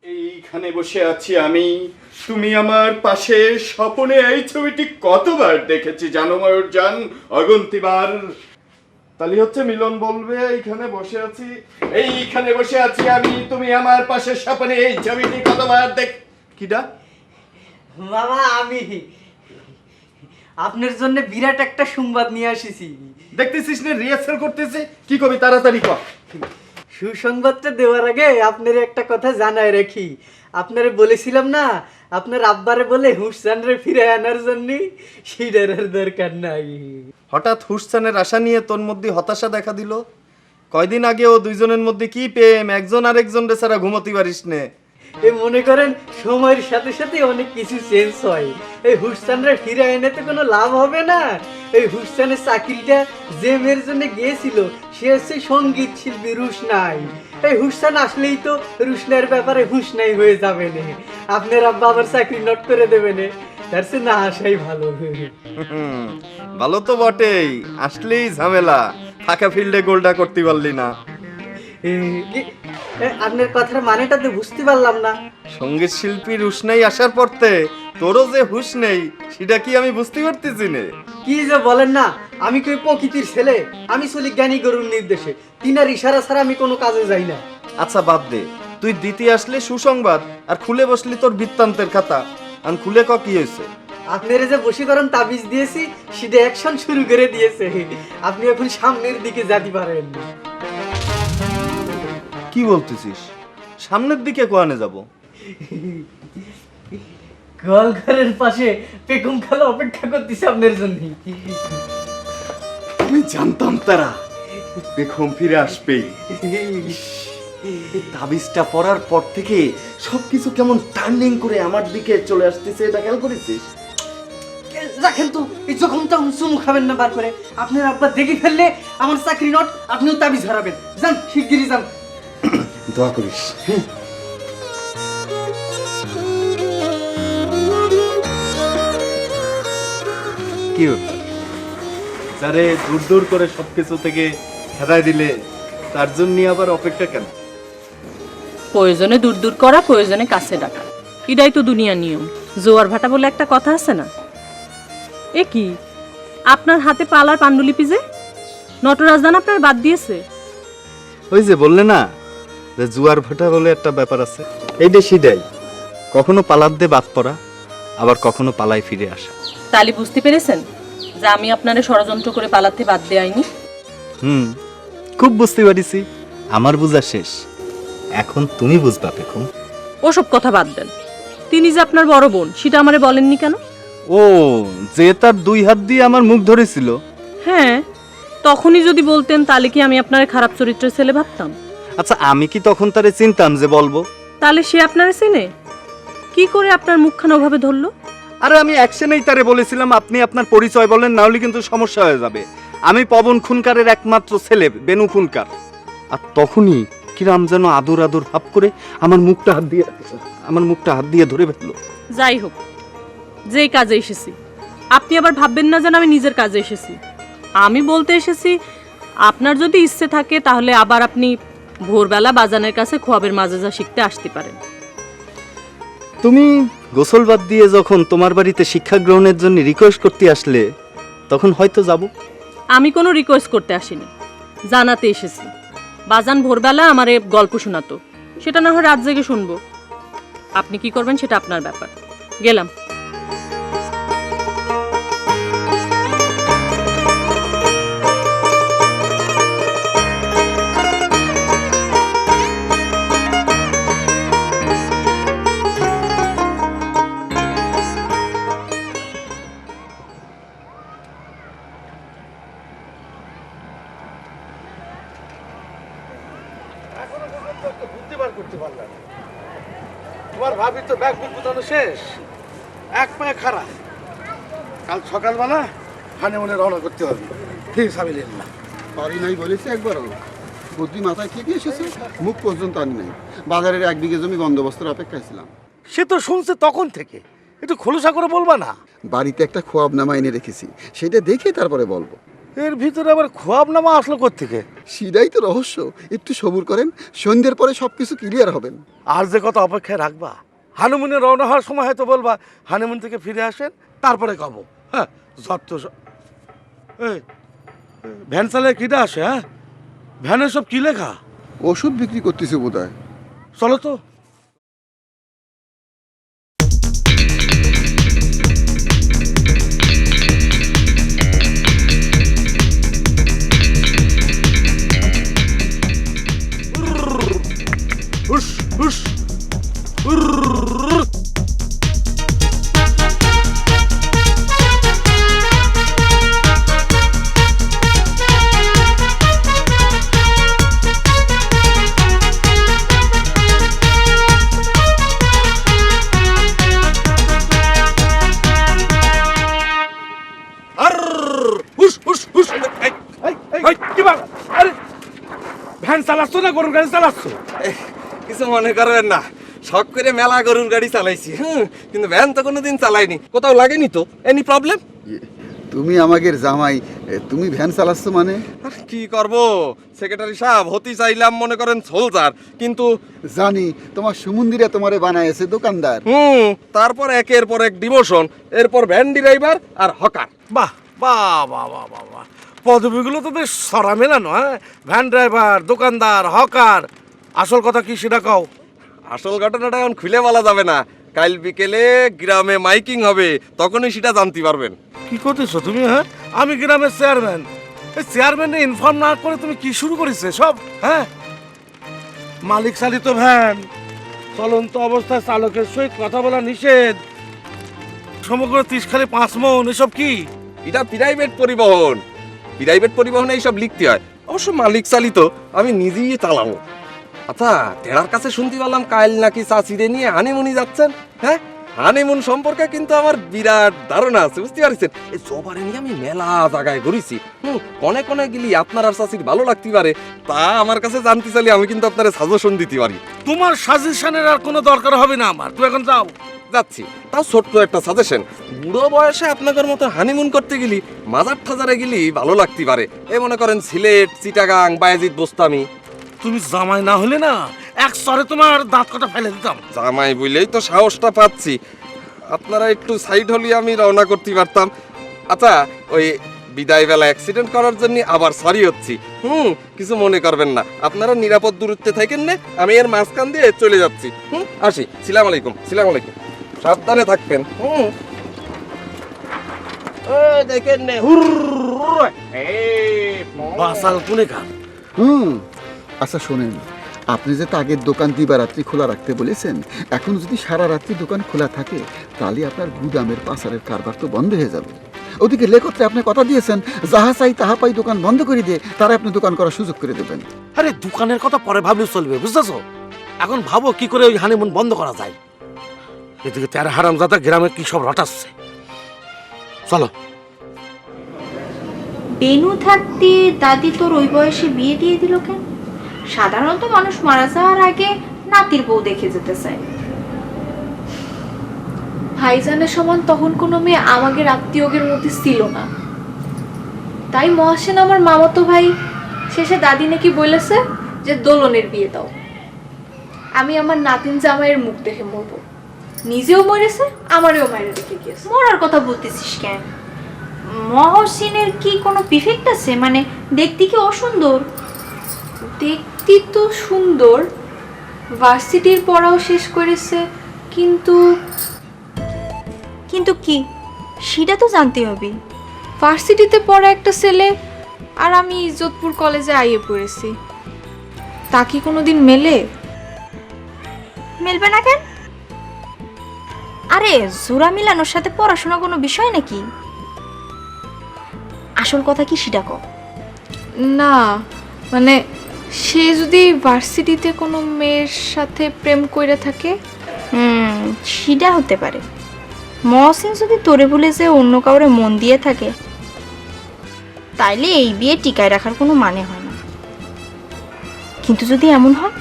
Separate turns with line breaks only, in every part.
এইখানে বসে আছি আমি, তুমি আমার পাশে। স্বপনে এই ছবিটি কতবার দেখেছি জানো ময়ূরজান, অগুন্তিবার। তাহলে হচ্ছে মিলন বলবে এইখানে বসে আছি, এইখানে বসে আছি আমি, তুমি আমার পাশে স্বপনে এই ছবিটি কতবার দেখ। কিডা?
মামা আমি আপনার জন্য বিরাট একটা সংবাদ নিয়ে আসিছি।
দেখতেছিস না রিহার্সাল করতেছে, কি কবি তাড়াতাড়ি কর।
সুসংবাদটা দেওয়ার আগে আপনার একটা কথা জানায় রাখি। আপনারে বলেছিলাম না আপনার আব্বারে বলে হুসসানরে ফিরে আনার জন্য, সেটার আর দরকার নাই।
হঠাৎ হুসসানের আশা নিয়ে তোর মধ্যে হতাশা দেখা দিল। কয়দিন আগে ও দুইজনের মধ্যে কি প্রেম, একজন আরেকজন রে ছাড়া ঘুমোতে পারিস নে।
এই মনে করেন সময়ের সাথে সাথে অনেক কিছু চেঞ্জ হয়। এই হুসসানরে ফিরে এনে তো কোনো লাভ হবে না। এই হুসসানের চাকরিটা যে মেয়ের জন্য গিয়েছিল সে হচ্ছে সঙ্গীত শিল্পী রুশনাই। এই হুসসান আসলেই তো রুশনাইয়ের ব্যাপারে হুসনাই হয়ে যাবে না। আপনার আব্বা আবার চাকরি নট করে দেবে না, তার চেয়ে না আসাই ভালো।
ভালো তো বটেই, আসলেই ঝামেলা, ফাঁকা ফিল্ডে গোলটা করতে পারলি না।
আপনার কথার মানেটা তো বুঝতে পারলাম না।
সঙ্গীত শিল্পী রুশনাই আসার পরতে তোরও যে হুশ নেই সেটা কি আমি বুঝতে পারতেছি না।
কি যে বলেন না, আমি কই প্রকৃতির ছেলে, আমি চলি জ্ঞানী গরুর নির্দেশে, তিনার ইশারা ছাড়া আমি কোনো কাজে যাই না।
আচ্ছা বাদ দে, তুই দ্বিতীয় আসলে সুসংবাদ আর খুলে বসলি তোর বৃত্তান্তের খাতা। আমি খুলে ক কি হয়েছে?
আপনারা যে বশীকরণ তাবিজ দিয়েছি সেটা অ্যাকশন শুরু করে দিয়েছে। আপনি এখন সামনের দিকে যেতে পারেন।
কি বলতেছিস? সামনের দিকে কোয়ানে যাব?
গোয়ালঘরের পাশে পেকুম খালা অপেক্ষা করতেছে আপনার জন্য।
আমি জানতাম তারা বেগম ফিরে আসবেই। তাবিজটা পড়ার পর থেকে সবকিছু কেমন টার্নিং করে আমার দিকে চলে আসতেছে, এটা খেয়াল করেছিস?
রাখেন তো, এই যখন তখন চুমু খাবেন না বার করে। আপনার আব্বা দেখে ফেললে আমার চাকরি নট, আপনিও তাবিজ হারাবেন। যান শিগগিরই যান।
দোয়া করিস। কি ব্যাপার? যারে দূর দূর করে সবকিছু থেকে খেদাই দিলে তার জন্য আবার অপেক্ষা কেন?
প্রয়োজনে দূর দূর করা, প্রয়োজনে কাছে ডাকা, এটাই তো দুনিয়ার নিয়ম। জোয়ার ভাটা বলে একটা কথা আছে না? এ কি আপনার হাতে পালার পাণ্ডুলিপি যে নটরাজদান আপনার বাদ দিয়েছে?
ওই যে বললে না যে জুয়ার ভাটা বলে একটা ব্যাপার আছে, এইটা সেটাই। কখনো পালার দিয়ে বাদ পড়া, আবার কখনো পালাই ফিরে আসা।
তাহলে বুঝতে পেরেছেন যে আমি আপনারে ষড়যন্ত্র করে পালাতে বাদ দেয়নি?
খুব বুঝতে পারিছি। আমার বুঝা শেষ, এখন তুমি বুঝবা পেখম।
ওসব কথা বাদ দেন। তিনি যে আপনার বড় বোন সেটা আমারে বলেননি কেন?
ও, যে তার দুই হাত দিয়ে আমার মুখ ধরেছিল?
হ্যাঁ, তখনই যদি বলতেন তাহলে কি আমি আপনার খারাপ চরিত্রের ছেলে ভাবতাম?
আচ্ছা, আমি কি তখন তারে চিনতাম যে বলবো?
তাহলে সে আপনারে চেনে কি করে? আপনার মুখখানা ওভাবে ধরলো?
আরে আমি অ্যাকশনেই তারে বলেছিলাম আপনি আপনার পরিচয় বলেন, না হলে কিন্তু সমস্যা হয়ে যাবে। আমি পবন খুনকারের একমাত্র ছেলে, বেনু খুনকার। আর তখনই কিরাম যেন আদর আদর ভাব করে আমার মুখটা হাত দিয়ে ধরে ফেললো।
যাই হোক, যেই কাজে এসেছি, আপনি আবার ভাববেন না যেন আমি নিজের কাজে এসেছি। আমি বলতে এসেছি, আপনার যদি ইচ্ছে থাকে তাহলে আবার আপনি ভোরবেলা বাজানের কাছে খোয়াবের মাজেজা শিখতে আসতে পারেন।
তুমি গোসল বাদ দিয়ে যখন তোমার বাড়িতে শিক্ষা গ্রহণের জন্য রিকোয়েস্ট করতে আসলে তখন হয়তো যাব।
আমি কোনো রিকোয়েস্ট করতে আসিনি, জানাতে এসেছি। বাজান ভোরবেলা আমারে গল্প শোনাতো, সেটা না হয় রাত জেগে শুনবো। আপনি কি করবেন সেটা আপনার ব্যাপার। গেলাম।
তোমার ভাবি তো ব্যাগ বুক গুছানো শেষ, এক পায়ে খারাপ। কাল সকালবেলা হানিমুনে রওনা করতে হবে। ঠিক সাবিলিল্লাহ।
পারি নাই বলেছে একবারও, বুদ্ধি মাথায় ঠিকই এসেছে, মুখ পর্যন্ত আনি নাই। বাজারের 1 বিঘে জমি বন্দোবস্তের অপেক্ষায় ছিলাম।
সে তো শুনছে তখন থেকে, একটু খোলসা করে বলবা না?
বাড়িতে একটা খোয়াবনামা এনে রেখেছি, সেটা দেখে তারপরে বলবো।
এর ভিতরে আবার খোয়াব নামা আসলো কোত্থেকে?
সেটাই তো রহস্য। একটু সবুর করেন, সন্ধ্যের পরে সবকিছু ক্লিয়ার হবেন।
আর যে কথা অপেক্ষায় রাখবা, হানিমুনে রওনা হওয়ার সময় হয়তো বলবা হানিমুন থেকে ফিরে আসেন, তারপরে কব। হ্যাঁ, যত এই ভ্যান চালায় কিটা আসে? হ্যাঁ, ভ্যানে সব কি লেখা?
ওষুধ বিক্রি করতেছে বোধহয়।
চলো তো। হুস হুস হুস হুস হুস। কি বাবা? আরে ভ্যান চালাচ্ছ না গরুর গাড়ি চালাচ্ছ?
কিছু মনে করবেন না, শখ করে মেলা গরুর গাড়ি চালাইছি। কিন্তু ভ্যান তো কোনোদিন চালাইনি, কোথাও লাগেনি তো। Any problem?
তুমি আমাদের জামাই, তুমি ভ্যান চালাচ্ছ মানে?
কি করব সেক্রেটারি সাহেব, হতে চাইলাম মনে করেন সোলজার, কিন্তু
জানি তোমার সুমন্দিরে তোমারে বানাইছে দোকানদার।
তারপর একের পর এক ডিমোশন, এরপর ভ্যান ড্রাইভার আর হকার।
বাহ বাহ বাহ বাহ বাহ বাহ, পদবিগুলো তো বেশ সরা মেলানো। হ্যাঁ, ভ্যান ড্রাইভার, দোকানদার, হকার। আসল কথা কি সেটা কও।
আসল ঘটনাটা এখন খুলে বলা যাবে না, কাল বিকেলে গ্রামে মাইকিং হবে, তখনই সেটা জানতে পারবেন।
কি করতেছো তুমি? হ্যাঁ, আমি গ্রামের চেয়ারম্যান। এই চেয়ারম্যানে ইনফর্ম না করে তুমি কি শুরু করেছে সব? হ্যাঁ, মালিক চালিত ভ্যান, চলন্ত অবস্থায় চালকের সহিত কথা বলা নিষেধ, সমগ্র 30 খালি 5 মন, এসব কি?
এটা প্রাইভেট পরিবহন, প্রাইভেট পরিবহনে এইসব লিখতে হয়। অবশ্য মালিক চালিত, আমি নিজেই চালাবো। আচ্ছা, টেরার কাছে শুনতে পারলাম কাল নাকি চাচিরে নিয়ে হানিমুনি যাচ্ছেন। হ্যাঁ, হানিমুন সম্পর্কে কিন্তু আমার বিরাট ধারণা আছে, বুঝতে পারছেন? এই সবারে নিয়ে আমি মেলা জায়গায় ঘুরেছি। কনে কনে গেলি আপনার আর চাচির ভালো লাগতে পারে, তা আমার কাছে জানতে চাইলে আমি কিন্তু আপনার সাজেশন দিতে পারি।
তোমার সাজেশনের আর কোনো দরকার হবে না আমার, তুমি এখন যাও।
যাচ্ছি, তাও ছোট্ট একটা সাজেশন। বুড়ো বয়সে আপনাদের মতো হানিমুন করতে গেলি মাজার ঠাজারে গেলি ভালো লাগতে পারে। এই মনে করেন সিলেট, চিটাগাং, বায়েজিদ বোস্তামি।
তুমি জামাই না হলে না এক সরে তোমার দাঁত কাটা ফেলে দিতাম।
জামাই বললেই তো সাহসটা পাচ্ছি। আপনারা একটু সাইড হলে আমি রওনা করতে পারতাম। আচ্ছা, ওই বিদায় বেলা অ্যাক্সিডেন্ট করার জন্য আবার সরি হচ্ছি। কিছু মনে করবেন না, আপনারা নিরাপদ দূরত্বে থাকেন না, আমি এর মাঝখান দিয়ে চলে যাচ্ছি। আসি, সালাম আলাইকুম। সালাম আলাইকুম, সাবধানে থাকবেন। দেখেন নে,
বাসাল কোনে কার?
আচ্ছা শোনেন, আপনি যে আগের দোকান দিবারাত্রি খোলা রাখতে বলেছেন, এখন যদি সারা রাত্রি দোকান খোলা থাকে তাহলে আপনার গুদামের পাচারের কারবার তো বন্ধ হয়ে যাবে। ওদিকে লেখকরা আপনি কথা দিয়েছেন, যাহা চাই তাহা পাই দোকান বন্ধ করে দিয়ে তারা আপনি দোকান করার সুযোগ করে দেবেন।
আরে দোকানের কথা পরে ভাবলে চলবে, বুঝতেছো? এখন ভাবো কি করে ওই হানিমুন বন্ধ করা যায়। এদিকে তেরা হারামজাদা গ্রামে কি সব রটাচ্ছে। চলো।
বেনু থাকতে দাদি তোর ওই বয়সে বিয়ে দিয়ে দিল কেন? সাধারণত মানুষ মারা যাওয়ার আগে নাতির বউ দেখে যেতে চায়।
ভাইজানের সমান তখন কোনো মেয়ে আমাদের আত্মীয়দের মধ্যে ছিল না, তাই মহাসেন আমার মামাতো ভাই শেষে দাদি নাকি বলেছে যে দোলনের বিয়ে দাও, আমি আমার নাতিন জামাইয়ের মুখ দেখে মরবো। নিজেও মরেছে, আমারও মায়ের দেখে গিয়েছে।
মরার কথা বলতেছিস কেন? মহসিনের কি কোনো ডিফেক্ট আছে? মানে দেখতে কি অসুন্দর?
দেখতে তো সুন্দর, ভার্সিটির পড়াও শেষ করেছে, কিন্তু
কিন্তু কি সেটা তো জানতে হবে।
ভার্সিটিতে পড়া একটা ছেলে আর আমি ইজ্জতপুর কলেজে আইয়ে পড়েছি, তা কি কোনোদিন মেলে?
মেলবে না কেন? আরে জোড়া মিলানোর সাথে পড়াশোনা কোনো বিষয় নাকি? আসল কথা কি সেটা কও।
না মানে সে যদি ভার্সিটিতে কোনো মেয়ের সাথে প্রেম করে থাকে।
সেটা হতে পারে। মহসিন যদি তোরে বলে যে অন্য কাউরে মন দিয়ে থাকে, তাইলে এই বিয়ে টিকায় রাখার কোনো মানে হয় না। কিন্তু যদি এমন হয়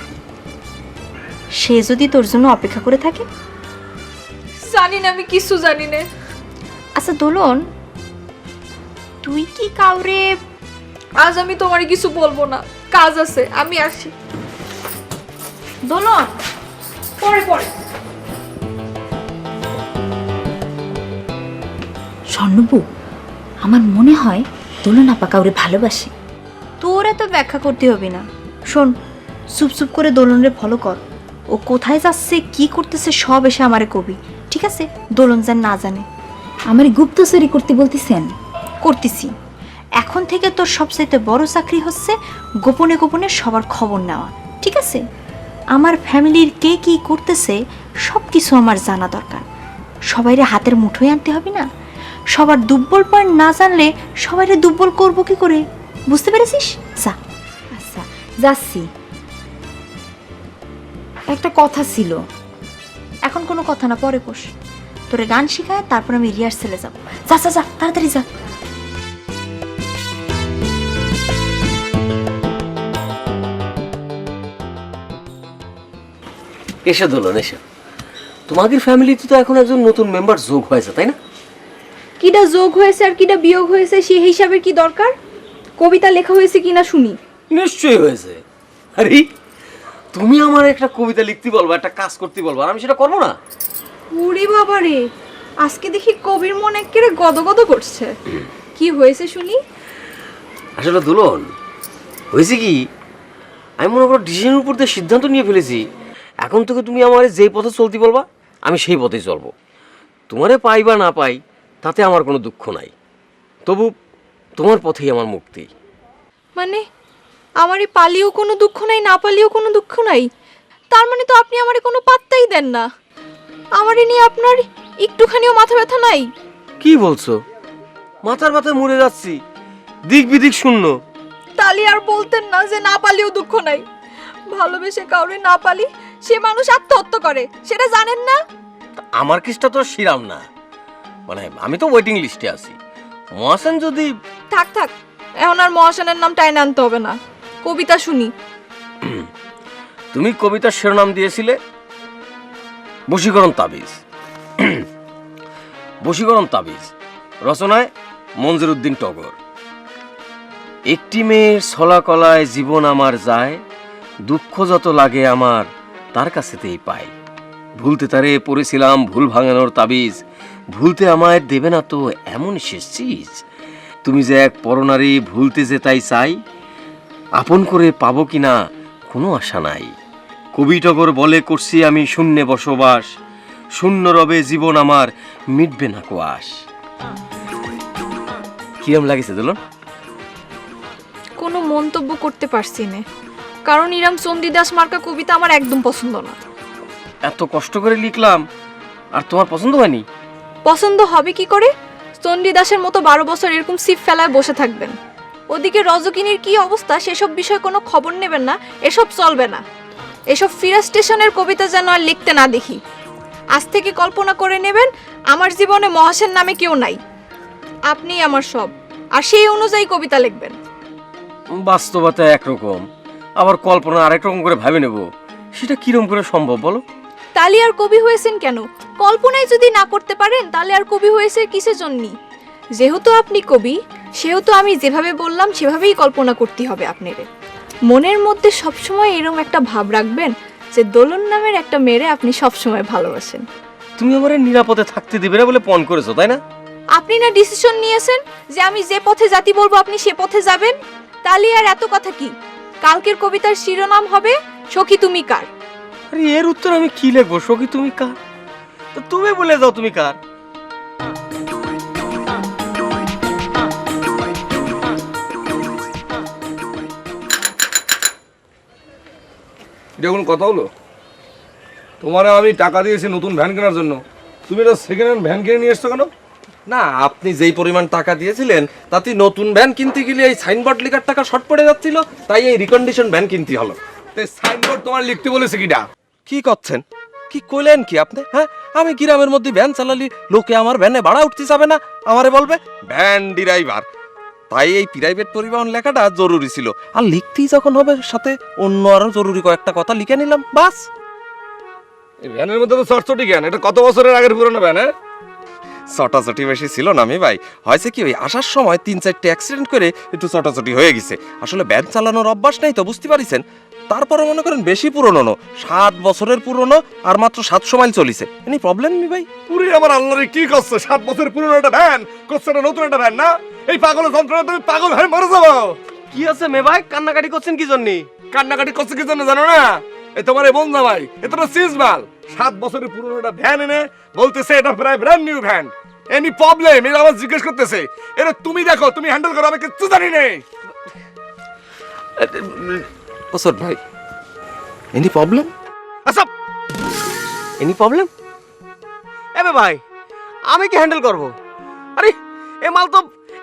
সে যদি তোর জন্য অপেক্ষা করে থাকে?
জানি না, আমি কিছু জানি না।
আচ্ছা দোলন, তুই কি কাউরে?
আজ আমি তোমার কিছু বলবো না, কাজ আছে, আমি আসি।
দোলন,
পরে পরে।
স্বর্ণবু, আমার মনে হয় দোলন আপা কাউরে ভালোবাসে।
তোর এত ব্যাখ্যা করতে হবে না। শোন, চুপ চুপ করে দোলনরে ফলো কর। ও কোথায় যাচ্ছে, কি করতেছে সব এসে আমারে কবি, ঠিক আছে? দোলন যেন না জানে।
আমার গুপ্তচুরি করতে বলতেছেন?
করতেছি। এখন থেকে তোর সবচাইতে বড় চাকরি হচ্ছে গোপনে গোপনে সবার খবর নেওয়া, ঠিক আছে? আমার ফ্যামিলির কে কি করতেছে সব কিছু আমার জানা দরকার। সবাইরে হাতের মুঠোয় আনতে হবে না? সবার দুর্বল পয়েন্ট না জানলে সবাইরে দুর্বল করবো কি করে, বুঝতে পেরেছিস? যা।
আচ্ছা, যাচ্ছি। একটা কথা ছিল।
এখন কোনো কথা না, পরে কোষ। তোরে গান শেখায়, তারপর আমি রিহার্সেলে যাবো। যা যা যা, তাড়াতাড়ি যা।
এসে দোলন, এসে। তোমাদের ফ্যামিলিতে তো এখন একজন নতুন মেম্বার যোগ হয়েছে, তাই না?
কিটা যোগ হয়েছে আর কিটা বিয়োগ হয়েছে সেই হিসাবে কি দরকার? কবিতা লেখা হয়েছে কিনা শুনি।
নিশ্চয়ই হয়েছে। আরে তুমি আমার একটা কবিতা লিখতে বলবো, একটা কাজ করতে বলবো, আর আমি সেটা করবো না?
ওরে বাবা রে, আজকে দেখি কবির মন একেবারে গদগদ করছে। কি হয়েছে শুনি।
আসলে দোলন, হয়েছে কি, আমি মনে করো ডিসিশনের উপর দিয়ে সিদ্ধান্ত নিয়ে ফেলেছি। এখন থেকে তুমি আমার যেই পথে চলতে বলবা আমি সেই পথেই চলবো। তোমারে পাই বা না পাই তাতে আমার কোনো দুঃখ নাই, তবু তোমার পথেই আমার মুক্তি।
মানে আমারে পালিয়েও কোনো দুঃখ নাই, না পালিয়েও কোনো দুঃখ নাই? তার মানে তো আপনি আমারে কোনো পাত্তাই দেন না। আমারে নিয়ে আপনার একটুখানিও মাথা ব্যথা নাই?
কি বলছো? মাথার ব্যথায় মরে যাচ্ছি, দিক বিদিক শূন্য।
তালি আর বলতেন না যে না পালিয়েও দুঃখ নাই? ভালোবেসে কাউরে না পালি সে মানুষ আত্মহত্যা করে, সেটা জানেন না?
আমার কেসটা তো শিরাম না, মানে আমি তো ওয়েটিং লিস্টে আছি। মহাসেন যদি...
থাক থাক, এখন আর মহাসেনের নাম টাইনে আনতে হবে না। কবিতা শুনি।
তুমি কবিতার শিরোনাম দিয়েছিলে বশীকরণ তাবিজ। বশীকরণ তাবিজ রচনায় মঞ্জুর উদ্দিন টগর। একটি মেয়ের ছলা কলায় জীবন আমার যায়, দুঃখ যত লাগে আমার তার কাছেতেই পাই। ভুলতে তারে পড়েছিলাম ভুল ভাঙানোর তাবিজ, ভুলতে আমায় দেবে না তো এমন শেষ চিজ। তুমি যে এক পরনারী, ভুলতে যে তাই চাই, আপন করে পাবো কিনা কোনো আশা নাই। কবি টগর বলে করছি আমি শূন্যে বসবাস, শূন্য রবে জীবন আমার মিটবে না কোয়াশ। কিরম লাগিছে দোলন?
কোনো মন্তব্য করতে পারছি না, কারণ ইরাম চণ্ডীদাস মার্কা কবিতা আমার একদম পছন্দ না।
এত কষ্ট করে লিখলাম আর তোমার পছন্দ হয়নি?
পছন্দ হবে কি করে? চণ্ডীদাসের মতো 12 বছর এরকম সিপ ফেলায় বসে থাকবেন। ওদিকে রজকিনীর কি অবস্থা সেসব বিষয়ে কোনো খবর নেবেন না, এসব চলবে না। এসব ফিরা স্টেশনের কবিতা যেন আর লিখতে না দেখি। আজ থেকে কল্পনা করে নেবেন আমার জীবনে মহাসেন নামে কেউ নাই, আপনি আমার সব, আর সেই অনুযায়ী কবিতা লিখবেন।
বাস্তবতা একরকম, আবার কল্পনা আরেক রকম করে ভাবে নেব, সেটা কিরকম করে সম্ভব বলো?
তাহলে আর কবি হয়েছেন কেন? কল্পনায় যদি না করতে পারেন তাহলে আর কবি হয়েছে কিসের জন্য? যেহেতু আপনি কবি, সেহেতু আমি যেভাবে বললাম সেভাবেই কল্পনা করতে হবে আপনারে। মনের মধ্যে সবসময় এরকম একটা ভাব রাখবেন যে দোলন নামের একটা মেয়েরে আপনি সবসময় ভালোবাসেন।
তুমি আমার নিরাপদে থাকতে দিবে না বলে পণ করেছো, তাই না?
আপনি না ডিসিশন নিয়েছেন যে আমি যে পথে জাতি বলবো আপনি সে পথে যাবেন? তাহলে আর এত কথা কি? কালকের কবিতার শিরোনাম হবে সখী তুমি কার।
আরে এর উত্তর আমি কি লিখবো? সখী তুমি কার? তো তুমি বলে দাও তুমি কার।
দেখুন কথা হলো, তোমার আমি টাকা দিয়েছি নতুন ভ্যান কেনার জন্য, তুমি একটা সেকেন্ড হ্যান্ড ভ্যান কিনে নিয়ে এসছো কেন?
না, আপনি যেই পরিমাণ টাকা দিয়েছিলেন তাতে নতুন ভ্যান কিনতে গেলে এই সাইনবোর্ড লেখার টাকা শর্ট পড়ে যাচ্ছিল, তাই এই রিকন্ডিশন ভ্যান কিনতে হলো।
সাইনবোর্ড তোমার লিখতে বলেছে কিটা?
কি করছেন? কি কইলেন কি আপনি? হ্যাঁ, আমি গ্রামের মধ্যে ভ্যান চালালি লোকে আমার ভ্যানে ভাড়া উঠতে যাবে না, আমারে বলবে ভ্যান ড্রাইভার। তাই এই প্রাইভেট পরিবহন লেখাটা জরুরি ছিল, আর লিখতেই যখন হবে সাথে অন্য আরো জরুরি কয়েকটা কথা লিখে নিলাম, বাস।
এই ভ্যানের মধ্যে তো চটচটি জ্ঞান, এটা কত বছরের আগের পুরনো ভ্যান? চটাচটি বেশি ছিল না আমি ভাই, হয়েছে কি ওই আসার সময় 3-4টে অ্যাক্সিডেন্ট করে একটু চটাচটি হয়ে গেছে। আসলে ভ্যান চালানোর অভ্যাস নাই তো, বুঝতে পারিছেন। তারপরে মনে করেন বেশি পুরনো না, 7 বছরের পুরনো, আর মাত্র 700 মাইল চলিছে। এনি প্রবলেম নি ভাই?
পুরি আমার আল্লাহরে কি করছো? 7 বছর পুরনো একটা ভ্যান করছে না নতুন একটা ভ্যান না? এই পাগলের যন্ত্রণা তুমি পাগল হয়ে মরে যাবো।
কি আছে মে ভাই, কান্নাকাটি করছেন কি জন্য?
কান্নাকাটি করছে কি জন্য জানো না? এই তোমার এই বন্ধা ভাই এটা তো সিজমাল 7 বছরের পুরনো একটা ভ্যান এনে বলতেছে এটা প্রায় brand new van. Any problem এটা আমার জিজ্ঞেস করতেছে। এটা তুমি দেখো, তুমি হ্যান্ডেল করো, আমি কিচ্ছু জানি নেই।
ওসর ভাই, এনি প্রবলেম?
আচ্ছা, এনি প্রবলেম? এবে ভাই, আমি কি হ্যান্ডেল করব? আরে এ মাল তো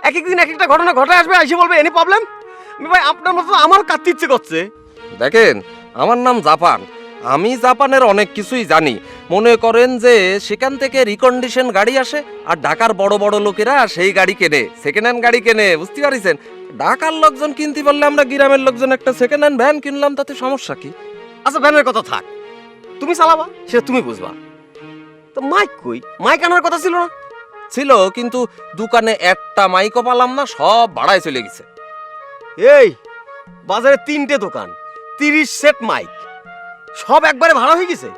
এক এক দিন এক একটা ঘটনা ঘটে আসবে, এসে বলবে এনি প্রবলেম। ভাই আপনার মতো আমার কাটতে ইচ্ছে করছে।
দেখেন, আমার নাম জাপান, আমি জাপানের অনেক কিছুই জানি। মনে করেন যে সেখান থেকে রিকন্ডিশন গাড়ি আসে, আর ঢাকার বড় বড় লোকেরা সেই গাড়ি কেনে, সেকেন্ড হ্যান্ড গাড়ি কেনে, বুঝতে পারিছেন? ঢাকার লোকজন কিনতে পারলে আমরা গ্রামের লোকজন একটা সেকেন্ড হ্যান্ড ভ্যান কিনলাম, তাতে সমস্যা কি?
আচ্ছা ভ্যানের কথা থাক, তুমি চালাবা সেটা তুমি বুঝবা। তো মাইক কই? মাইক আনার কথা ছিল না?
ছিল, কিন্তু দোকানে একটা মাইকও পালাম না, সব ভাড়ায় চলে গেছে।
এই বাজারে 3টে দোকান, 30 সেট মাইক, সব একবারে ভাড়া হয়ে গেছে।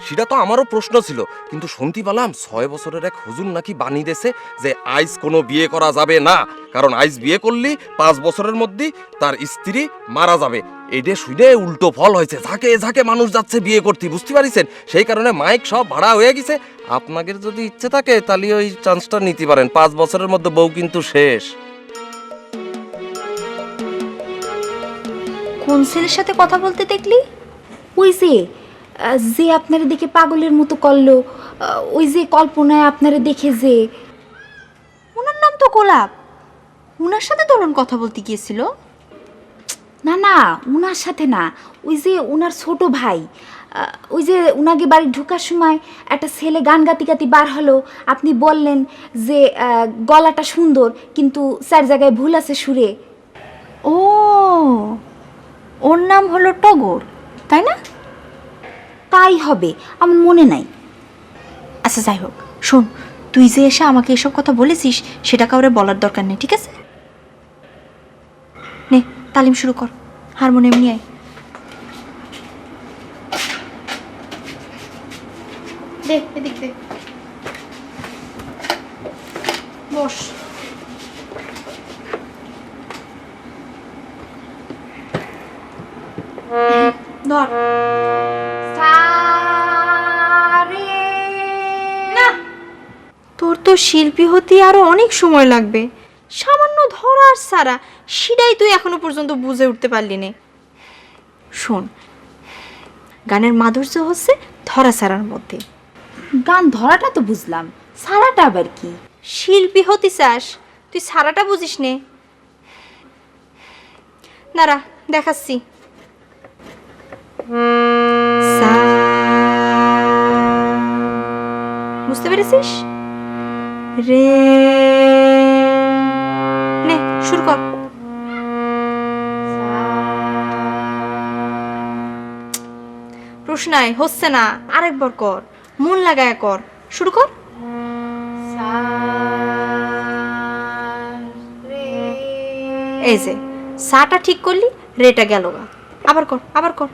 সেটা তো আমারও প্রশ্ন ছিল, কিন্তু শুনতে পেলাম 6 বছরের এক হুজুর নাকি বানিয়ে দিয়েছে যে আইস কোনো বিয়ে করা যাবে না, কারণ আইস বিয়ে করলে 5 বছরের মধ্যে তার স্ত্রী মারা যাবে। এটা শুনে উল্টো ফল হয়েছে, ঝাঁকে ঝাঁকে মানুষ যাচ্ছে বিয়ে করতে, বুঝতে পারিছেন? সেই কারণে মাইক সব ভাড়া হয়ে গেছে। আপনাদের যদি ইচ্ছে থাকে তাহলে ওই চান্সটা নিতে পারেন, 5 বছরের মধ্যে বউ কিন্তু শেষ।
কোন ছেলের সাথে কথা বলতে দেখলি? ওই যে যে আপনারা দেখে পাগলের মতো করলো, ওই যে কল্পনায় আপনারা দেখে যে,
ওনার নাম তো গোলাপ। ওনার সাথে দোলন কথা বলতে গিয়েছিল?
না না উনার সাথে না, ওই যে উনার ছোট ভাই, ওই যে উনাকে বাড়ি ঢোকার সময় একটা ছেলে গান গাতি গাতি বার হলো, আপনি বললেন যে গলাটা সুন্দর কিন্তু 4 জায়গায় ভুল আছে সুরে।
ও, ওর নাম হলো টগর, তাই না?
তাই হবে, আমার মনে নাই।
আচ্ছা যাই হোক, শোন, তুই যে এসে আমাকে এসব কথা বলেছিস সেটা কাউরে বলার দরকার নেই, ঠিক আছে? নে তালিম শুরু কর, হারমোনিয়াম নিয়ে আয়। দে এদিক দে, বস। ধর। না, তোর তো শিল্পী হতে আরো অনেক সময় লাগবে। সামান্য ধরা আর সারা, সেটাই তুই এখনো পর্যন্ত বুঝে উঠতে পারলি না। শোন, গানের মাধুর্য হচ্ছে ধরা সারার মধ্যে।
গান ধরাটা তো বুঝলাম, সারাটা আবার কি?
শিল্পী হতে চাস, তুই সারাটা বুঝিস নে। দাঁড়া দেখাচ্ছি। বুঝতে পেরেছিস? রে, নে শুরু কর। প্রশ্নায় হচ্ছে না, আরেকবার কর, মন লাগায় কর, শুরু কর। এই যে সাটা ঠিক করলি, রেটা গেল গা। আবার কর, আবার কর।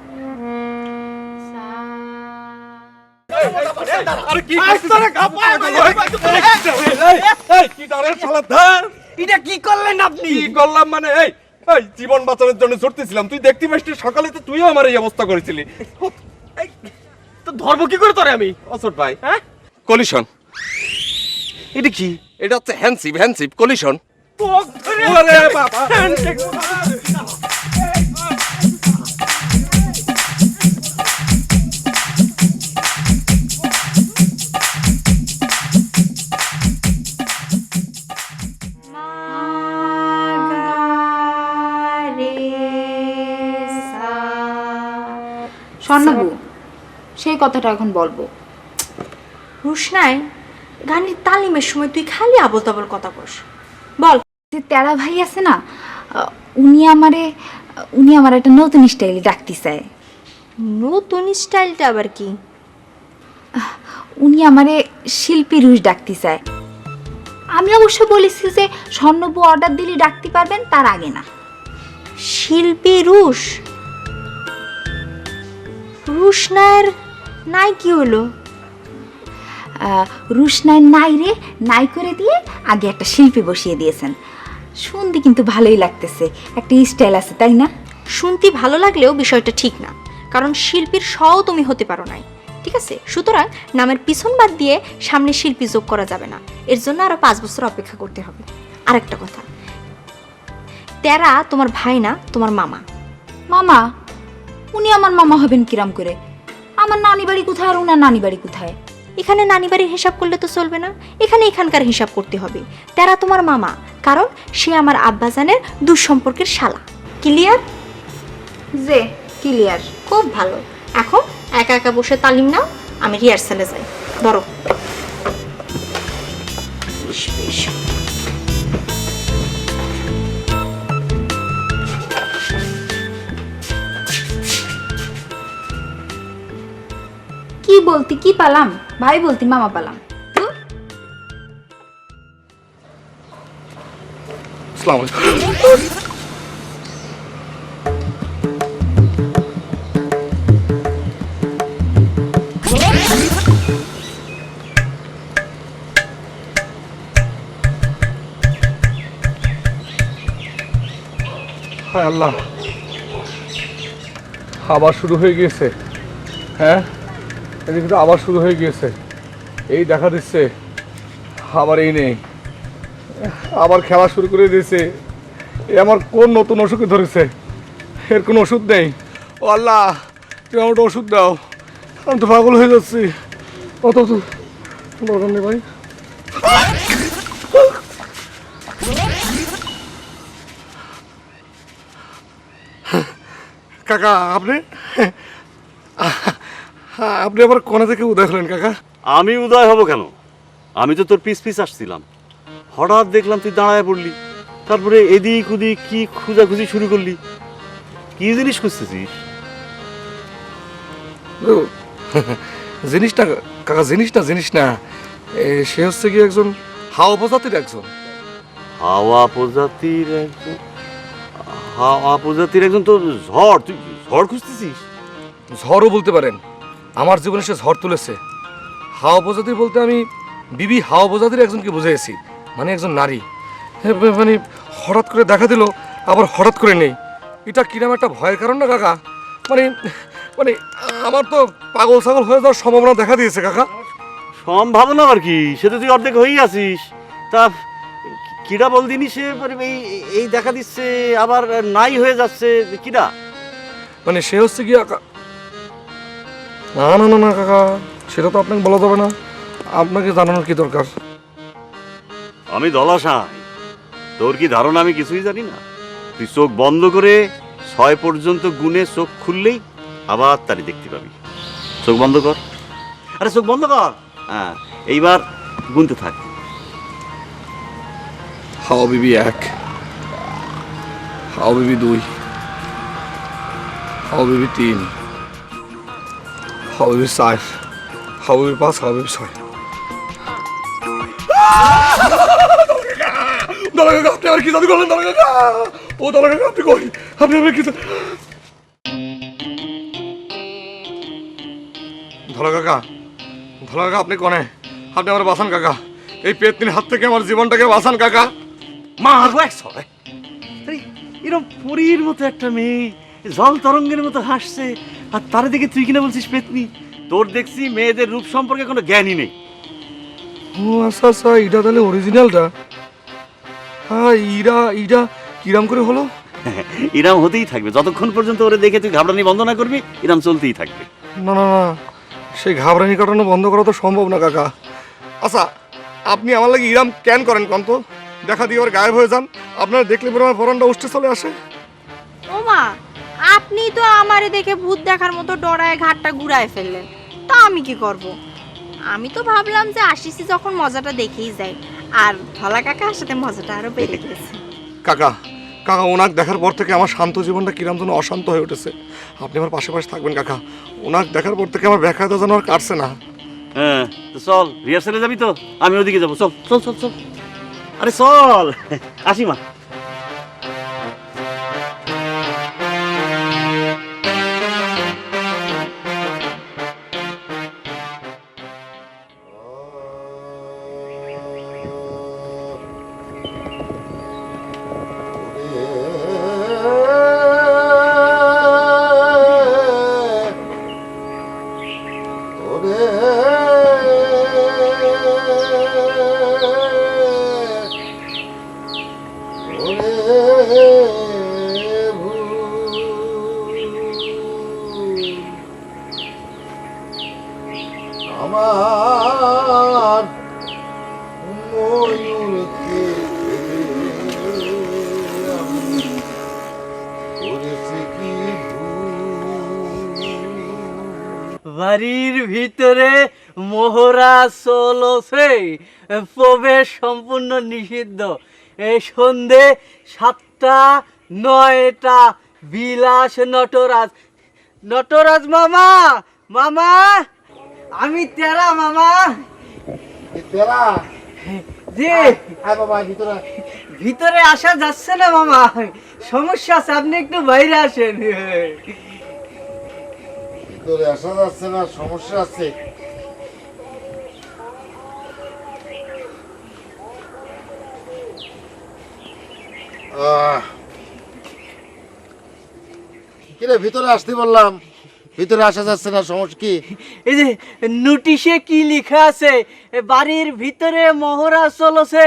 আরে কি করছিস? এই কি ডালের শালা ধর।
এটা কি করলেন আপনি?
কি করলাম মানে? এই এই জীবন বাঁচানোর জন্য ছুটতেছিলাম, তুই দেখতে পাসনি সকালে তো তুইও আমার এই অবস্থা করেছিলি।
তো ধরবো কি করে তোরে আমি?
অসট ভাই, হ্যাঁ, কলিশন।
এটা কি?
এটা হচ্ছে হ্যান্ডশিপ কলিশন।
ওরে বাবা,
স্বর্ণাবু, সেই কথাটা এখন বলবো।
রুশনাই, গানের তালিমের সময় তুই খালি আবল তাবল কথা বস। বল।
যে তেরা ভাই আছে না, উনি আমার একটা নতুন স্টাইলে ডাকতে চায়।
নতুন স্টাইলটা আবার কি?
উনি আমারে শিল্পী রুশ ডাকতে চায়। আমি অবশ্য বলেছি যে স্বর্ণবু অর্ডার দিলে ডাকতে পারবেন, তার আগে না।
শিল্পী রুশ, রুশ নায়ের নাই কি হলো?
রুশনাই নাই রে নাই করে দিয়ে আগে একটা শিল্পী বসিয়ে দিয়েছেন। শুনতে কিন্তু ভালোই লাগতেছে, একটা স্টাইল আছে তাই না?
শুনতে ভালো লাগলেও বিষয়টা ঠিক না, কারণ শিল্পীর সও তুমি হতে পারো নাই, ঠিক আছে? সুতরাং নামের পিছন বাদ দিয়ে সামনে শিল্পী যোগ করা যাবে না, এর জন্য আরো 5 বছর অপেক্ষা করতে হবে। আর একটা কথা, তেরা তোমার ভাই না, তোমার মামা।
মামা? উনি আমার মামা হবেন কিরাম করে? আমার নানি বাড়ি কোথায় আর ওনার নানি বাড়ি কোথায়?
এখানে নানি বাড়ির হিসাব করলে তো চলবে না, এখানে এখানকার হিসাব করতে হবে। তেরা তোমার মামা, কারণ সে আমার আব্বাজানের দুঃসম্পর্কের শালা। ক্লিয়ার?
যে ক্লিয়ার।
খুব ভালো। এখন একা একা বসে তালিম নাও, আমি রিহার্সালে যাই। ধরো।
কি বলতি কি পালাম, ভাই বলতি মামা পালাম।
আসসালামু আলাইকুম। হায় আল্লাহ, আবার শুরু হয়ে গিয়েছে। হ্যাঁ, এদিকে তো আবার শুরু হয়ে গিয়েছে। এই দেখা দিচ্ছে, আবার এই নেই, আবার খেলা শুরু করে দিয়েছে। এ আমার কোন নতুন অসুখে ধরেছে? এর কোনো ওষুধ নেই। ও আল্লাহ, তুমি আমার একটা ওষুধ দাও, আমি তো পাগল হয়ে যাচ্ছি। অত দরকার নেই ভাই। কাকা, আপনি আপনি আবার কোনা থেকে উদয় হলেন কাকা?
আমি উদয় হব কেন? আমি তো তোর পিস পিস আসছিলাম, হঠাৎ দেখলাম তুই দাঁড়ায় পড়লি, তারপরে এদিক ওদিক কি খুঁজাখুঁজি শুরু করলি। কি জিনিস খুঁজতেছিস?
জিনিসটা কাকা, জিনিস না, সে হচ্ছে কি একজন হাওয়া প্রজাতির একজন।
হাওয়া প্রজাতির একজন? হাওয়া প্রজাতির একজন তো ঝড়? তুই ঝড় খুঁজতেছিস?
ঝড়ও বলতে পারেন, আমার জীবনে সে ঝড় তুলেছে। হাওয়া প্রজাতির বলতে আমি বিবি হাওয়া প্রজাতির একজনকে বুঝেছি, মানে একজন নারী। মানে হঠাৎ করে দেখা দিল, আবার হঠাৎ করে নেই। এটা কিরম একটা ভয়ের কারণ না কাকা? মানে মানে আমার তো পাগল ছাগল হয়ে যাওয়ার সম্ভাবনা দেখা দিয়েছে কাকা।
সম্ভাবনা আর কি, সে তো তুই অর্ধেক হয়েই আছিস। তা কিরা বল দিনি সে এই এই দেখা দিচ্ছে আবার নাই হয়ে যাচ্ছে, কিরা?
মানে সে হচ্ছে কি না না না না কাকা, সেটা তো আপনাকে বলা যাবে না, আপনাকে জানানোর কি দরকার?
আমি দলাশাই, তোর কি ধারণা আমি কিছুই জানি না? তুই চোখ বন্ধ করে 6 পর্যন্ত গুনে চোখ খুললেই আবার তারি দেখতে পাবি। চোখ বন্ধ কর। আরে চোখ বন্ধ কর। হ্যাঁ, এইবার গুনতে থাক।
হাওয়া বিবি 1, হাওয়া বিবি 2, হাওয়া বিবি 3, হাওয়া বিবি 4, হাওয়া বিবি 5, হাওয়া বিবি 6। দাদা কাকা, আপনি আর কি জাদু করলেন? দাদা কাকা, ও দাদা কাকা, আপনি কই? আপনি কি ধলা কাকা, ধলা কাকা, আপনি কনে? আপনি আমার বাঁচান কাকা, এই পেতনির হাত থেকে আমার জীবনটাকে বাঁচান কাকা।
মারবো 100। এরকম পরীর মতো একটা মেয়ে জল তরঙ্গের মতো হাসছে, আর তার দিকে তুই কিনা বলছিস পেতনি? তোর দেখছি মেয়েদের রূপ সম্পর্কে কোনো জ্ঞানই নেই।
ও আচ্ছা আচ্ছা, এটা তাহলে অরিজিনালটা। হ্যাঁ, ইরা কিরাম করে হলো?
ইরাম হতেই থাকবে যতক্ষণ পর্যন্ত ওরে দেখে তুই ঘাবড়ানি বন্ধ না করবি, ইরাম চলতেই থাকবে।
না না না, সেই ঘাবড়ানি কাটানো বন্ধ করা তো সম্ভব না কাকা। আচ্ছা, আপনি আমার লাগে ইরাম ক্যান করেন কন্ত? দেখা দিয়ে আবার গায়েব হয়ে যান, আপনারা দেখলে পরে আমার ফোরনটা উঠতে চলে আসে।
ও মা, আপনি তো আমারে দেখে ভূত দেখার মতো ডরায় ঘাটটা ঘুরায় ফেললেন, তা আমি কি করব? আমি তো ভাবলাম যে আসিছি যখন মজাটা দেখেই যাই, আর ধলা কাকার সাথে মজাটা আরো বেড়ে গেছে।
কাকা কাকা, ওনাক দেখার পর থেকে আমার শান্ত জীবনটা কিরাম যেন অশান্ত হয়ে উঠেছে। আপনি আমার পাশে পাশে থাকবেন কাকা, ওনাক দেখার পর থেকে আমার ব্যাখ্যাটা যেন আর কাটছে না।
হ্যাঁ, তো চল রিহার্সালে যাবি তো? আমি ওদিকে যাবো, চল চল চল চল। আরে চল আসি মা।
আমার ময়ূরকে আমি করেছি কি
বাড়ির ভিতরে মোহরা চলছে, প্রবেশ সম্পূর্ণ নিষিদ্ধ। এই সন্ধে 7টা 9টা বিলাস নটরাজ। নটরাজ মামা, মামা আমি তেরা মামা।
তেরা
জি
হ্যাঁ বাবা, ভিতরে
ভিতরে আসা যাচ্ছে না মামা, সমস্যা আছে, আপনি একটু বাইরে আসেন।
ভিতরে আসা যাচ্ছে না, সমস্যা আছে। কিরে ভিতরে আসতে বললাম, ভিতরে আসা যাচ্ছে না, সমস্যা কি?
এই যে নোটিশে কি লেখা আছে, এ বাড়ির ভিতরে মহড়া চলছে,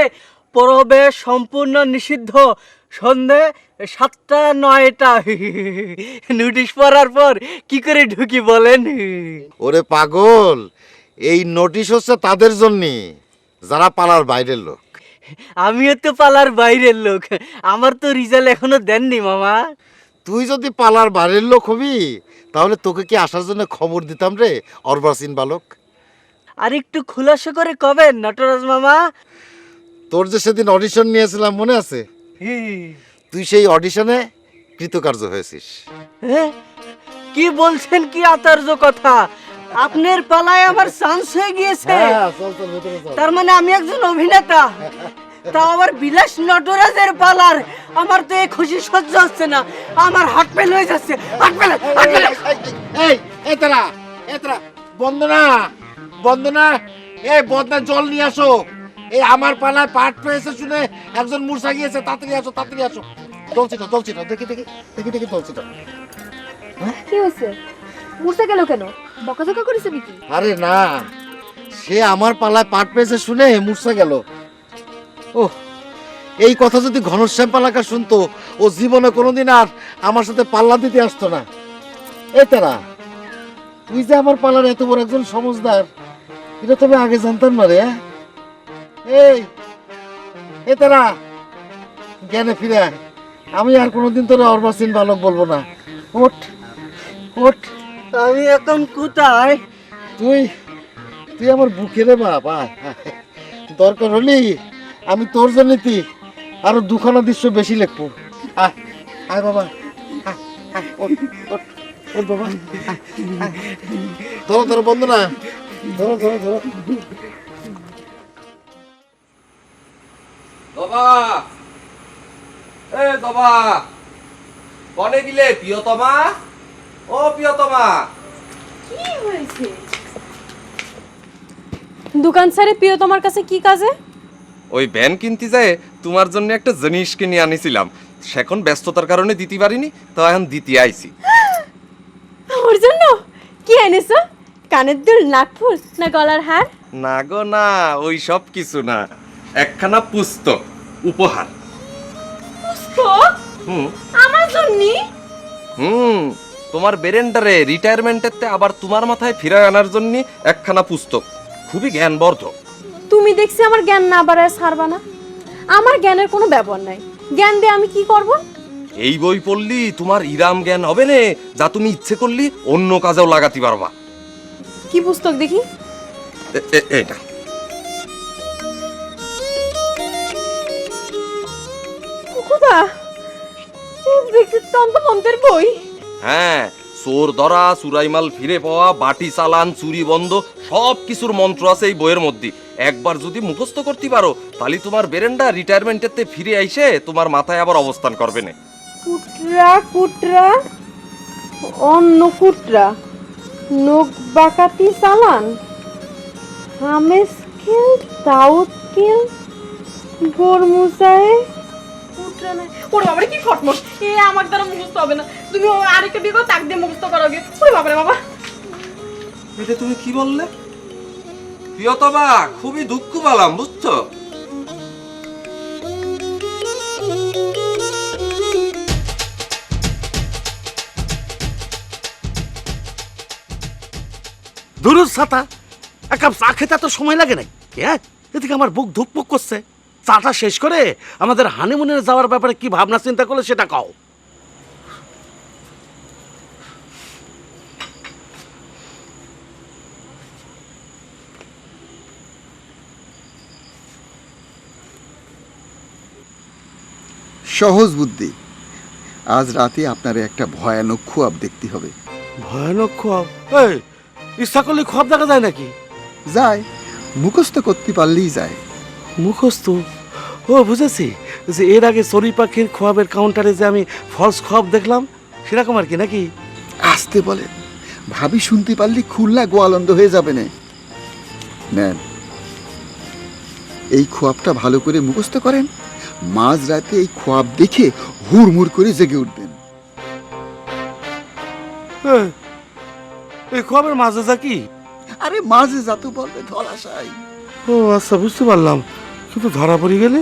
প্রবেশ সম্পূর্ণ নিষিদ্ধ, সন্ধে 7টা 9টা। নোটিশ পড়ার পর কি করে ঢুকি বলেন?
ওরে পাগল, এই নোটিশ হচ্ছে তাদের জন্য যারা পালার বাইরের লোক।
আমিও তো পালার বাইরের লোক, আমার তো রেজাল্ট এখনো দেননি মামা।
তুই যদি পালার বাইরের লোক হবি তাহলে তোকে কি আসার জন্য খবর দিতাম রে অর্বাচীন বালক।
আর একটু খুলাসা করে কবেন নটরাজ মামা?
তোর যে সেদিন অডিশন নিয়েছিলাম মনে আছে? তুই সেই অডিশনে কৃতকার্য হয়েছিস।
হ্যাঁ? কি বলছেন, কি আতার্য কথা? আপনার পালায় আমার চান্স হয়ে গিয়েছে? তার মানে আমি একজন অভিনেতা, তা আবার বিলাস নটরাজের পালার। আমার তো এই খুশি সহ্য হচ্ছে না, আমার হার্ট ফেল হয়ে যাচ্ছে, হার্ট ফেল।
এই এতরা এতরা বন্দনা বন্দনা, এই বদনা জল নিয়ে আসো। এই আমার পালায় পাট পেয়েছে শুনে একজন মূর্ছা গিয়েছে, তাড়াতাড়ি আসো, তাড়াতাড়ি আসো। দলছিটা দলছিটা, দেখি দেখি দেখি দেখি দলছিটা।
কি হয়েছে? মুর্ছে গেল কেন? বকাঝকা করেছে নাকি?
আরে না, সে আমার পালায় পাট পেয়েছে শুনে মূর্ছা গেল। ও, এই কথা যদি ঘনশ্যাম পালাকা শুনতো, ও জীবনে কোনোদিন আর আমার সাথে পাল্লা দিতে আসতো না। এ তারা, তুই যে আমার পালার এত বড় একজন সমজদার, এটা তবে আগে জানতাম না রে। এই এ তারা, জ্ঞানে ফিরে আয়। আমি আর কোনোদিন তোরা অর্বাচীন বালক বলবো না। ওঠ ওঠ।
আমি এখন কোথায়?
তুই তুই আমার বুকে রে বাবা। দরকার হলি আমি তোর জন্য আরো 2খানা দৃশ্য বেশি লিখবো। আয় আয় বাবা, আয়, আয়, ওঠ, ওঠ, ওঠ বাবা, আয়, আয়। ধরো ধরো বন্ধ না, ধরো ধরো ধরো।
দবা, এ দবা, কনে গিলে প্রিয়তমা? ও প্রিয়তমা,
কি হয়েছে?
দোকান ছেড়ে প্রিয় তোমার কাছে কি কাজে?
ওই ভ্যান কিনতে যায় তোমার জন্য একটা জিনিস কিনে আনিছিলাম, সেখন ব্যস্ততার কারণে দিতে পারিনি, তো এখন দিতে আইছি।
ওর জন্য কি এনেছো? কানের দুল, নাকফুল না গলার হার?
না গো না, ওই সব কিছু না, একখানা পুস্তক উপহার।
পুস্তক?
হুম
আমার জন্যি?
হুম, তোমার বেরেন্ডারে রিটায়ারমেন্টেতে আবার তোমার মাথায় ফিরায় আনার জন্য একখানা পুস্তক, খুবই জ্ঞানবর্ধক।
তুমি দেখছি আমার জ্ঞান না বাড়ায় ছাড়বা না। আমার জ্ঞানের কোনো ব্যবহার নাই, জ্ঞান দিয়ে আমি কি করব?
এই বই পড়লি তোমার ইরাম জ্ঞান হবে না, যা তুমি ইচ্ছে করলি অন্য কাজেও লাগাতে পারবা।
কি পুস্তক দেখি?
এটা
কোথা? দেখছি তন্ত্রমন্ত্রের বই।
হ্যাঁ, চোর ধরা, চুরাইমাল ফিরে পাওয়া, বাটি চালান, চুরি বন্ধ, সব কিছুর মন্ত্র আছে এই বইয়ের মধ্যে। একবার যদি মুখস্থ করতে পারো তাহলে তোমার বেরেন্ডা রিটায়ারমেন্টেতে ফিরে আইসে তোমার মাথায় আবার অবস্থান করবে না।
কুটরা কুটরা অন্য কুটরা নখ বাকাতি চালান হামেস কিল দাউদ কিল গরমুজায়ে কুটরা না। ওরে বাবারে কি খটমট, এ আমার দ্বারা মুখস্থ হবে না। তুমি আরেকটা বিয়ে করো, তাক দিয়ে মুখস্থ করাবে। ওরে বাবারে বাবা,
এটা তুমি কি বললে? প্রিয়তমা, খুবই দুঃখ পেলাম, বুঝছো?
দুরুদ ছাতা, এক কাপ চা খেতে এত সময় লাগে নাই? হ্যাঁ, এদিকে আমার বুক ধুকপুক করছে। চাটা শেষ করে আমাদের হানিমুনে যাওয়ার ব্যাপারে কি ভাবনা চিন্তা করলে সেটা কও।
সহজ বুদ্ধি। আজ রাতে আপনার একটা ভয়ানক খুয়াব দেখতে হবে।
ভয়ানক খোয়াব? এই, ইচ্ছা করলে খোয়াব দেখা যায় নাকি?
যায়, মুখস্থ করতে পারলেই যায়।
মুখস্থ? ও বুঝেছি, যে এর আগে চড়ুই পাখির খোয়াবের কাউন্টারে যে আমি ফলস খোয়াব দেখলাম, সেরকম আর কি নাকি?
আসতে বলেন, ভাবি শুনতে পারলে খুলনা গোয়ালন্দ হয়ে যাবে না। নেন, এই খোয়াবটা ভালো করে মুখস্থ করেন। মাঝ রাতে এই খোয়াব দেখে হুড়মুড় করে জেগে উঠবেন।
এই খোয়াবের মাঝে যা কি?
আরে মাঝে যা তো বলবে ধলাশাই।
ও আচ্ছা, বুঝতে পারলাম। কিন্তু ধরা পড়ে গেলে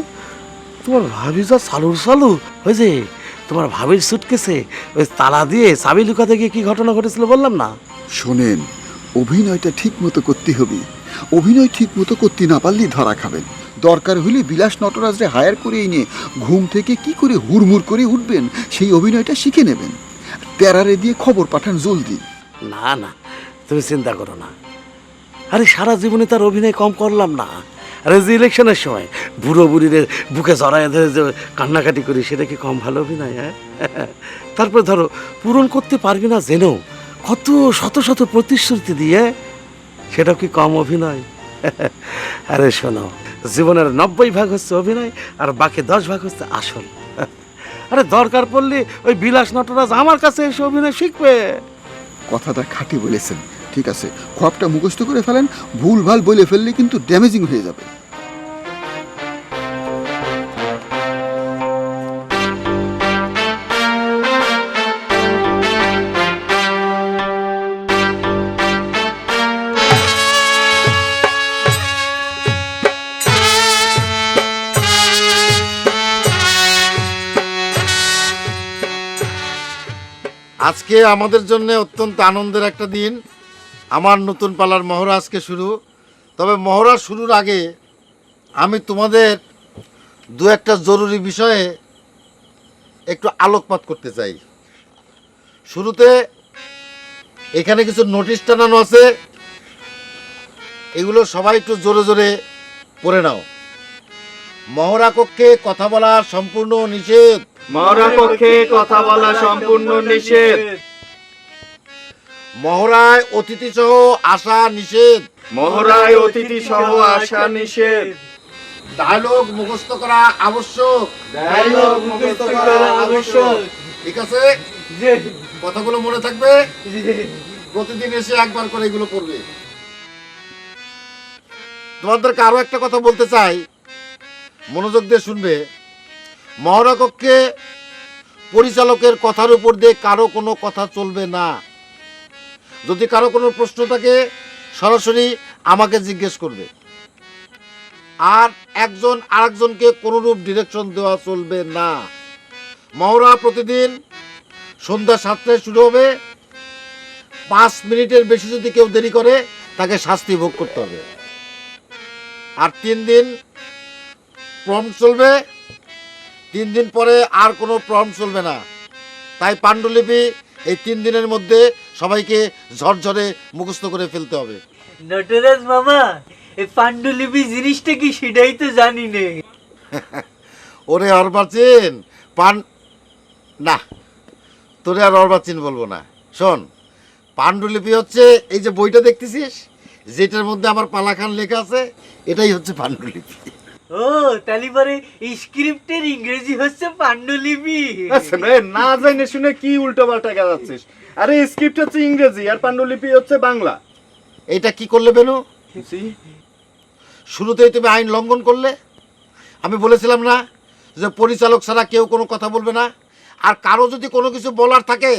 তোমার ভাবি যা সালুর সালু। ওই যে তোমার ভাবির সুটকেসে ওই তালা দিয়ে চাবি লুকাতে গিয়ে কি ঘটনা ঘটেছিল বললাম না?
শোনেন, অভিনয়টা ঠিক মতো করতে হবে। অভিনয় ঠিক মতো করতে না পারলেই ধরা খাবেন। দরকার হলে বিলাস নটরাজরে হায়ার করে এনে ঘুম থেকে কি করে হুড়মুড় করে উঠবেন সেই অভিনয়টা শিখে নেবেন। তেরারে দিয়ে খবর পাঠান জলদি।
না না, তুমি চিন্তা করো না। আরে সারা জীবনে তার অভিনয় কম করলাম না। আরে যে ইলেকশনের সময় বুড়ো বুড়িরে বুকে জড়ায় ধরে যে কান্নাকাটি করি, সেটা কি কম ভালো অভিনয়? হ্যাঁ, তারপর ধরো পূরণ করতে পারবি না জেনেও কত শত শত প্রতিশ্রুতি দিয়ে, সেটাও কি কম অভিনয়? আরে শোনো, জীবনের 90% হচ্ছে অভিনয় আর বাকি 10% হচ্ছে আসল। আরে দরকার পড়লে ওই বিলাস নটরাজ আমার কাছে এসে অভিনয় শিখবে।
কথাটা খাঁটি বলেছেন। ঠিক আছে, খোয়াবটা মুখস্থ করে ফেলেন। ভুল ভাল বলে ফেললে কিন্তু ড্যামেজিং হয়ে যাবে।
আজকে আমাদের জন্য অত্যন্ত আনন্দের একটা দিন। আমার নতুন পালার মহড়া আজকে শুরু। তবে মহড়া শুরুর আগে আমি তোমাদের দু একটা জরুরি বিষয়ে একটু আলোকপাত করতে চাই। শুরুতে এখানে কিছু নোটিশ টানানো আছে, এগুলো সবাই একটু জোরে জোরে পড়ে নাও। মহড়া কক্ষে কথা বলা সম্পূর্ণ নিষেধ।
মহড়া কক্ষে কথা বলা সম্পূর্ণ নিষেধ।
মহড়ায় অতিথি সহ আসা নিষেধ।
মহড়ায় অতিথি সহ আসা নিষেধ।
ডায়লগ মুখস্থ করা আবশ্যক।
ডায়লগ মুখস্থ করা আবশ্যক।
ঠিক আছে, কথাগুলো মনে থাকবে। প্রতিদিন এসে একবার করে এগুলো পড়বে। তোমাদেরকে আরো একটা কথা বলতে চাই, মনোযোগ দিয়ে শুনবে। মহড়া কক্ষে পরিচালকের কথার উপর দিয়ে কারো কোনো কথা চলবে না। যদি কারো কোনো প্রশ্ন থাকে সরাসরি আমাকে জিজ্ঞেস করবে। আর একজন আরেকজনকে কোনোরূপ ডিরেকশন দেওয়া চলবে না। মহড়া প্রতিদিন সন্ধ্যা 7টায় শুরু হবে। 5 মিনিটের বেশি যদি কেউ দেরি করে তাকে শাস্তি ভোগ করতে হবে। আর 3 দিন প্রম চলবে। 3 দিন পরে আর কোনো প্রম চলবে না। তাই পাণ্ডুলিপি এই 3 দিনের মধ্যে সবাইকে ঝরঝরে মুখস্থ করে ফেলতে হবে।
নটরাজ মামা, এই পাণ্ডুলিপি জিনিসটা কি সেটাই তো জানি নে।
ওরে অর্বাচীন, না তোরে আর অর্বাচীন বলবো না, শোন, পাণ্ডুলিপি হচ্ছে এই যে বইটা দেখতেছিস, যেটার মধ্যে আমার পালাখান লেখা আছে, এটাই হচ্ছে পাণ্ডুলিপি।
ও তাহলে পরে স্ক্রিপ্টের ইংরেজি হচ্ছে পাণ্ডুলিপি।
আচ্ছা না জানে শুনে কি উল্টো পাল্টা গেছিস? আরে স্ক্রিপ্ট হচ্ছে ইংরেজি আর পাণ্ডুলিপি হচ্ছে বাংলা।
এইটা কি করলে বেনু? শুরুতেই তুমি আইন লঙ্ঘন করলে। আমি বলেছিলাম না যে পরিচালক ছাড়া কেউ কোনো কথা বলবে না, আর কারো যদি কোনো কিছু বলার থাকে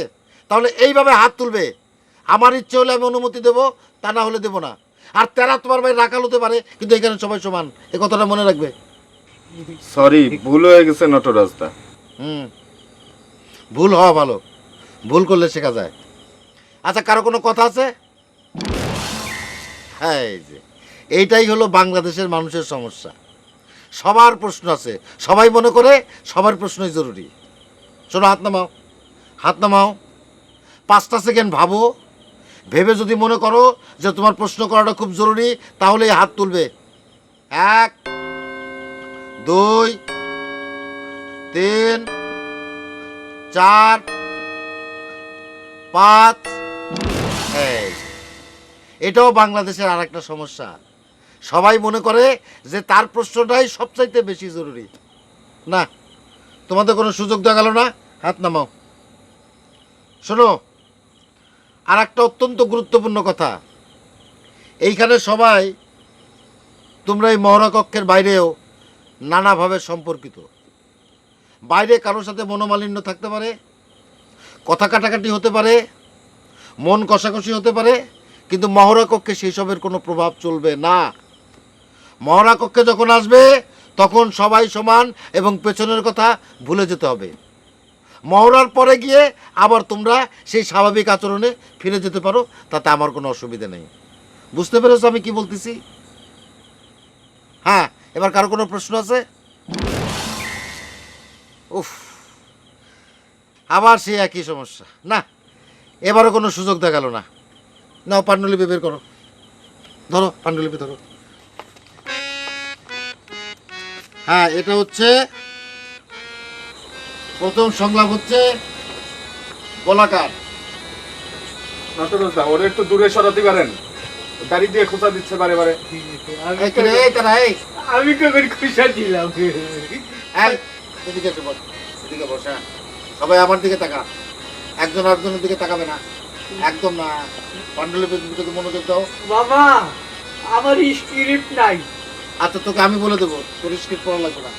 তাহলে এইভাবে হাত তুলবে। আমার ইচ্ছে হলে আমি অনুমতি দেবো, তা না হলে দেবো না। আর তেরা তোমার ভাই রাখাল হতে পারে, কিন্তু এখানে সবাই সমান, এই কথাটা মনে রাখবে।
সরি, ভুল হয়ে গেছে নটরাজদা।
ভুল হওয়া ভালো, ভুল করলে শেখা যায়। আচ্ছা, কারো কোনো কথা আছে? হ্যাঁ, এই যে এইটাই হলো বাংলাদেশের মানুষের সমস্যা। সবার প্রশ্ন আছে, সবাই মনে করে সবার প্রশ্নই জরুরি। শোনো, হাত নামাও, হাত নামাও। 5টা সেকেন্ড ভাবো, ভেবে যদি মনে করো যে তোমার প্রশ্ন করাটা খুব জরুরি, তাহলে এই হাত তুলবে। 1 2 3 4 5। এটাও বাংলাদেশের আর একটা সমস্যা। সবাই মনে করে যে তার প্রশ্নটাই সবচাইতে বেশি জরুরি। না, তোমাদের কোনো সুযোগ দেওয়া গেল না, হাত নামাও। শোনো, আর একটা অত্যন্ত গুরুত্বপূর্ণ কথা। এইখানে সবাই তোমরা এই মহড়া কক্ষের বাইরেও নানাভাবে সম্পর্কিত। বাইরে কারোর সাথে মনোমালিন্য থাকতে পারে, কথা কাটাকাটি হতে পারে, মন কষাকষি হতে পারে, কিন্তু মহড়া কক্ষে সেই সবের কোনো প্রভাব চলবে না। মহড়া কক্ষে যখন আসবে তখন সবাই সমান এবং পেছনের কথা ভুলে যেতে হবে। মহড়ার পরে গিয়ে আবার তোমরা সেই স্বাভাবিক আচরণে ফিরে যেতে পারো, তাতে আমার কোনো অসুবিধা নেই। বুঝতে পেরেছো আমি কি বলতেছি? হ্যাঁ, এবার কারো কোনো প্রশ্ন আছে? উফ, আবার সেই একই সমস্যা। না, এবারও কোনো সুযোগ দেখা গেল না। নাও, পাণ্ডুলিপি বের করো, ধরো পাণ্ডুলিপি ধরো। হ্যাঁ, এটা হচ্ছে প্রথম সংলাপ, হচ্ছে গোলাকার।
নটরাজদা, ওরে একটু দূরে সরাতে পারেন, গাড়ি দিয়ে খোঁচা দিচ্ছে বারে বারে।
আমি কখন খুশা দিলাম?
এদিকে এসে বস, এদিকে বস। হ্যাঁ, সবাই আমার দিকে তাকা, একজন আরেকজনের দিকে তাকাবে না, একদম না। পাণ্ডুলিপির দিকে মনোযোগ দাও।
বাবা, আমার স্ক্রিপ্ট নাই।
আচ্ছা, তোকে আমি বলে দেবো, তোর স্ক্রিপ্ট পড়া লাগবে না।